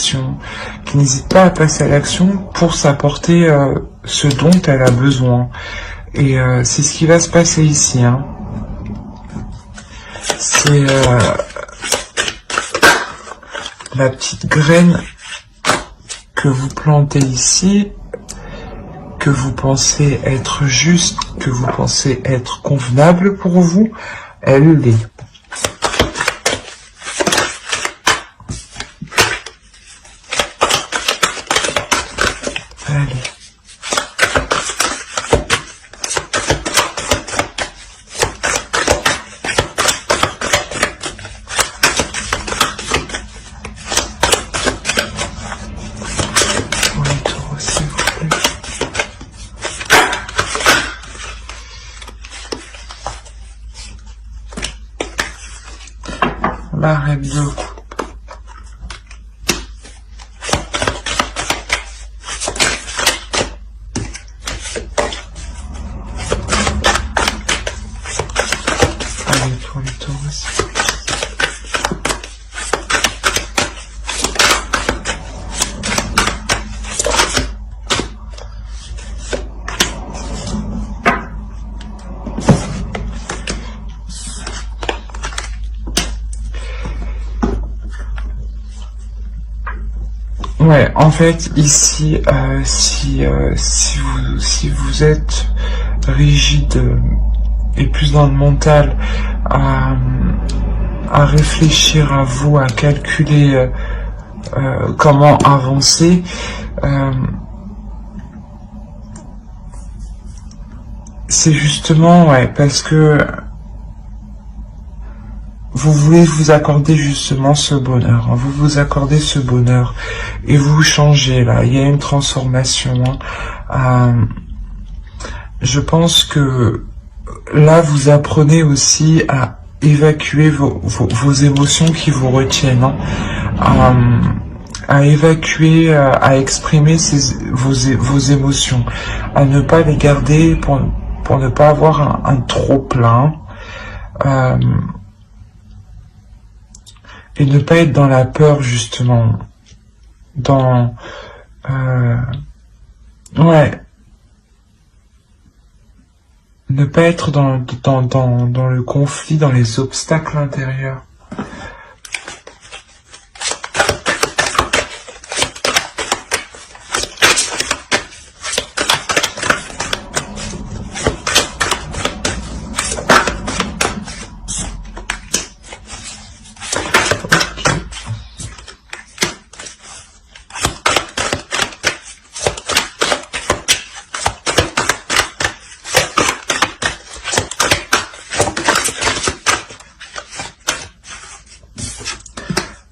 l'action, qui n'hésite pas à passer à l'action pour s'apporter ce dont elle a besoin. Et c'est ce qui va se passer ici. Hein. C'est la petite graine que vous plantez ici, que vous pensez être juste, que vous pensez être convenable pour vous, elle l'est. Allez. La reine de coupe. Allez, toi, le tour aussi. Ouais, en fait, ici, si vous êtes rigide et plus dans le mental, à réfléchir à vous, à calculer comment avancer, c'est justement, ouais, parce que vous voulez vous accorder justement ce bonheur, hein, vous vous accordez ce bonheur et vous changez là, il y a une transformation. Hein. Je pense que là vous apprenez aussi à évacuer vos émotions qui vous retiennent, hein, à évacuer, à exprimer vos émotions, à ne pas les garder pour ne pas avoir un trop plein. Et ne pas être dans la peur, justement. Ouais. Ne pas être dans le conflit, dans les obstacles intérieurs.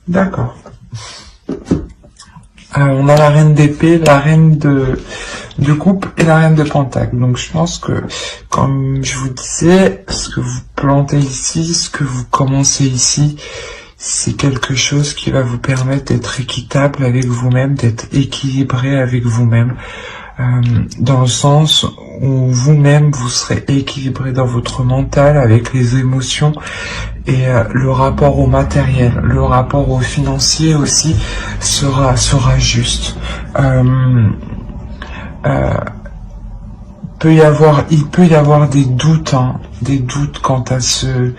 D'accord. On a la reine d'épée, la reine de coupe et la reine de pentacle. Donc je pense que, comme je vous disais, ce que vous plantez ici, ce que vous commencez ici, c'est quelque chose qui va vous permettre d'être équitable avec vous-même, d'être équilibré avec vous-même. Dans le sens où vous-même, vous serez équilibré dans votre mental avec les émotions et le rapport au matériel, le rapport au financier aussi sera juste. Il peut y avoir des doutes, hein, quant à ce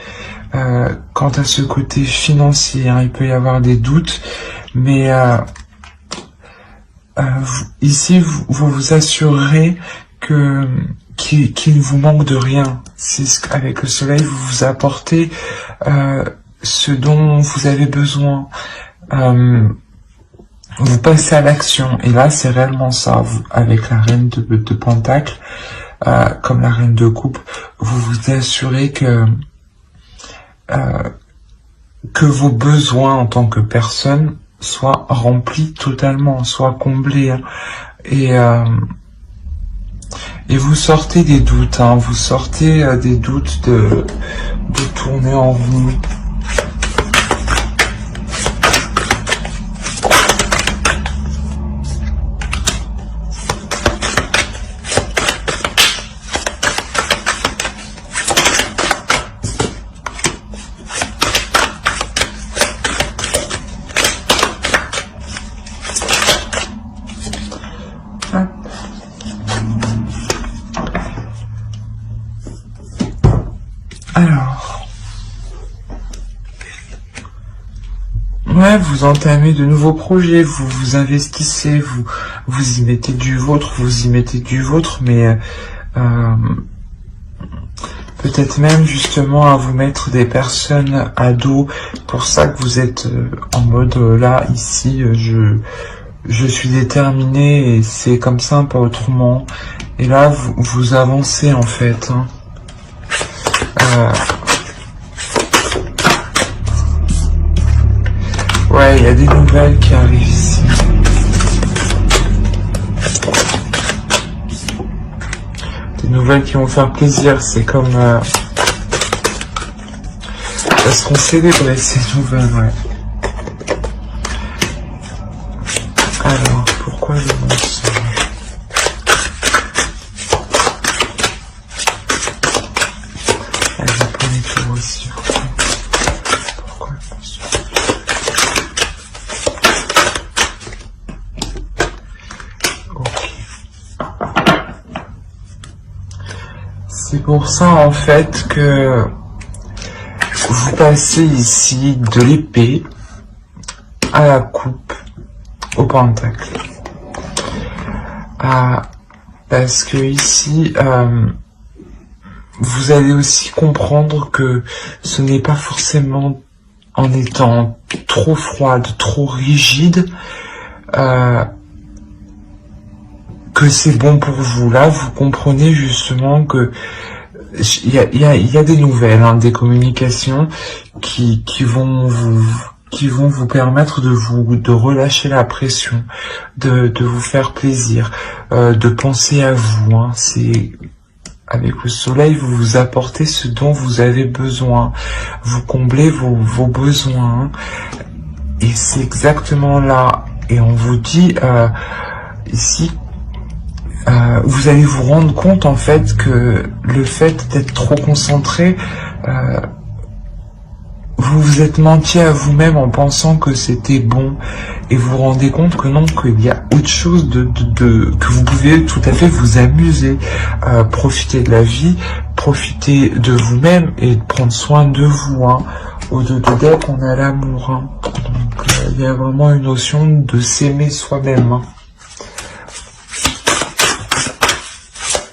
côté financier, hein, il peut y avoir des doutes, mais ici vous vous assurerez qu'il ne vous manque de rien. C'est avec le soleil vous vous apportez ce dont vous avez besoin. Vous passez à l'action et là c'est réellement ça. Avec la reine de pentacle, comme la reine de coupe, vous vous assurez que vos besoins en tant que personne soient remplis totalement, soient comblés, hein. Et vous sortez des doutes, hein, vous sortez des doutes de tourner en rond. vous entamez de nouveaux projets, vous vous investissez, vous y mettez du vôtre, mais peut-être même justement à vous mettre des personnes à dos. Pour ça que vous êtes en mode là, ici, je suis déterminé et c'est comme ça, pas autrement. Et là, vous avancez en fait. Hein. Ouais, il y a des nouvelles qui arrivent ici. Des nouvelles qui vont faire plaisir. C'est comme... Est-ce qu'on célébrait ces nouvelles, ouais. Alors, pourquoi le mensonge? Allez, prenez tout aussi. Pourquoi le mensonge? Ok. C'est pour ça, en fait, que vous passez ici de l'épée à la coupe au pentacle. Parce que ici, vous allez aussi comprendre que ce n'est pas forcément en étant trop froide, trop rigide, que c'est bon pour vous. Là, vous comprenez justement que il y a des nouvelles, hein, des communications qui vont vous permettre de relâcher la pression, de vous faire plaisir, de penser à vous. Hein. C'est avec le soleil, vous vous apportez ce dont vous avez besoin, vous comblez vos besoins. Hein. Et c'est exactement là. Et on vous dit ici, vous allez vous rendre compte en fait que le fait d'être trop concentré, vous vous êtes menti à vous-même en pensant que c'était bon, et vous vous rendez compte que non, qu'il y a autre chose que vous pouvez tout à fait vous amuser, profiter de la vie, profiter de vous-même et prendre soin de vous. Hein. Au-delà qu'on a l'amour. Hein. Donc il y a vraiment une notion de s'aimer soi-même. Hein.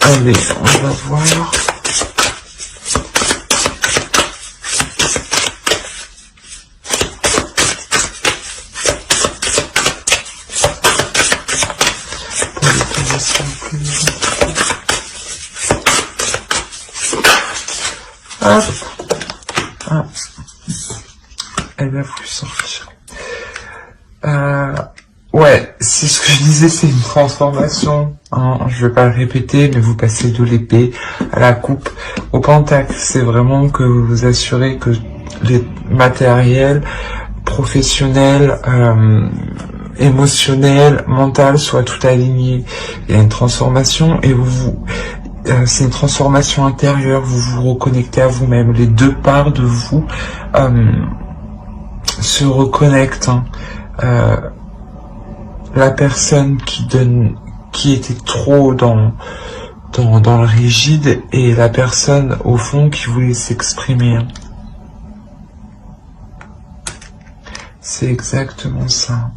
Allez, on va voir. Hop. Ah. Elle va plus sortir. Ouais, c'est ce que je disais, c'est une transformation. Hein, je vais pas le répéter, mais vous passez de l'épée à la coupe au pentacle. C'est vraiment que vous vous assurez que les matériels, professionnels, émotionnels, mental soient tout alignés. Il y a une transformation et c'est une transformation intérieure. Vous vous reconnectez à vous-même. Les deux parts de vous se reconnectent. Hein. La personne qui était trop dans le rigide, et la personne au fond qui voulait s'exprimer. C'est exactement ça.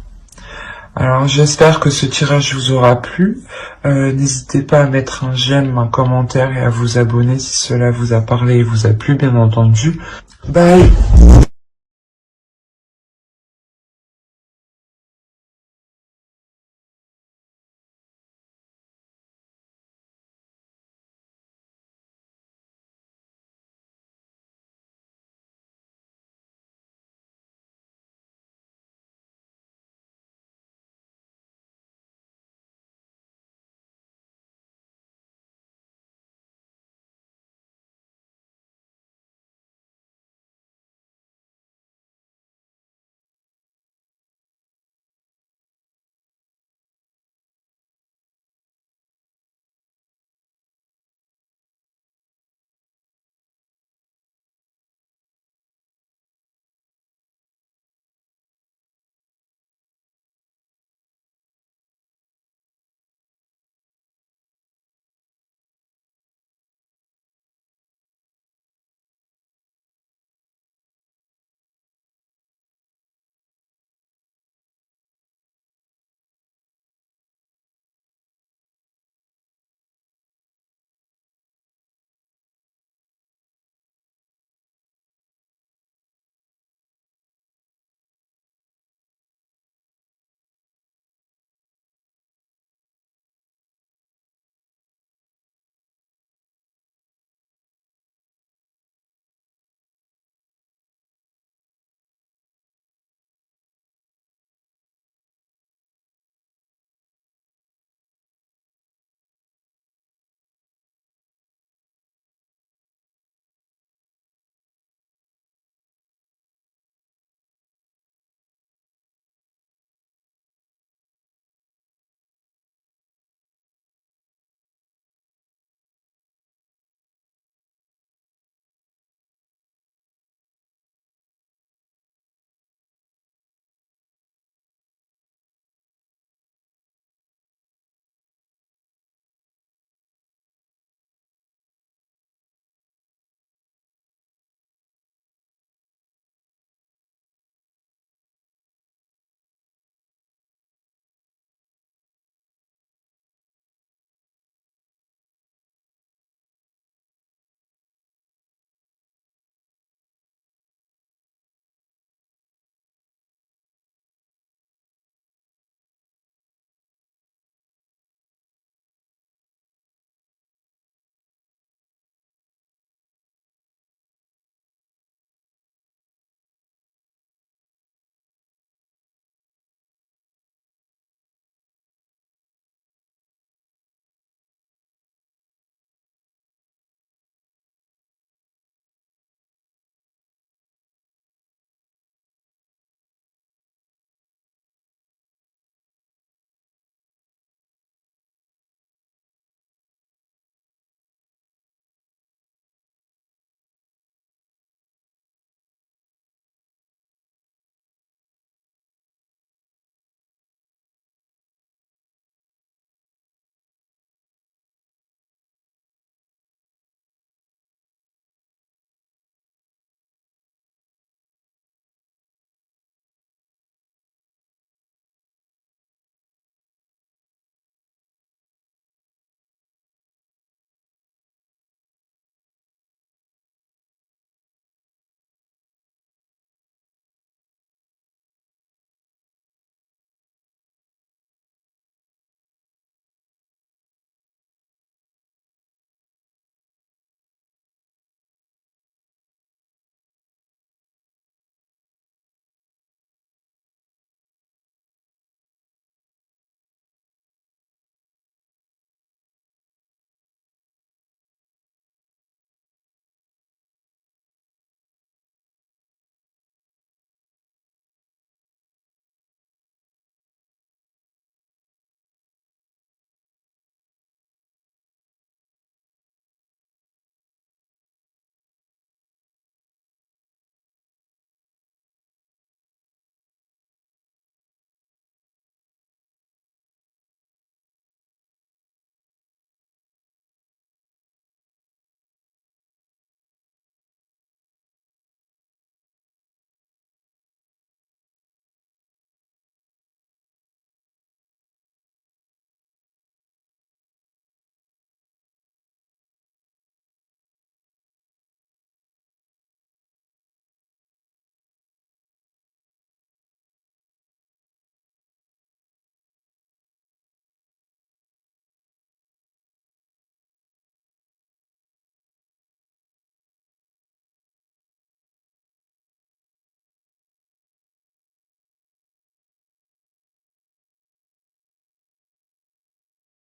Alors j'espère que ce tirage vous aura plu. N'hésitez pas à mettre un j'aime, un commentaire et à vous abonner si cela vous a parlé et vous a plu, bien entendu. Bye.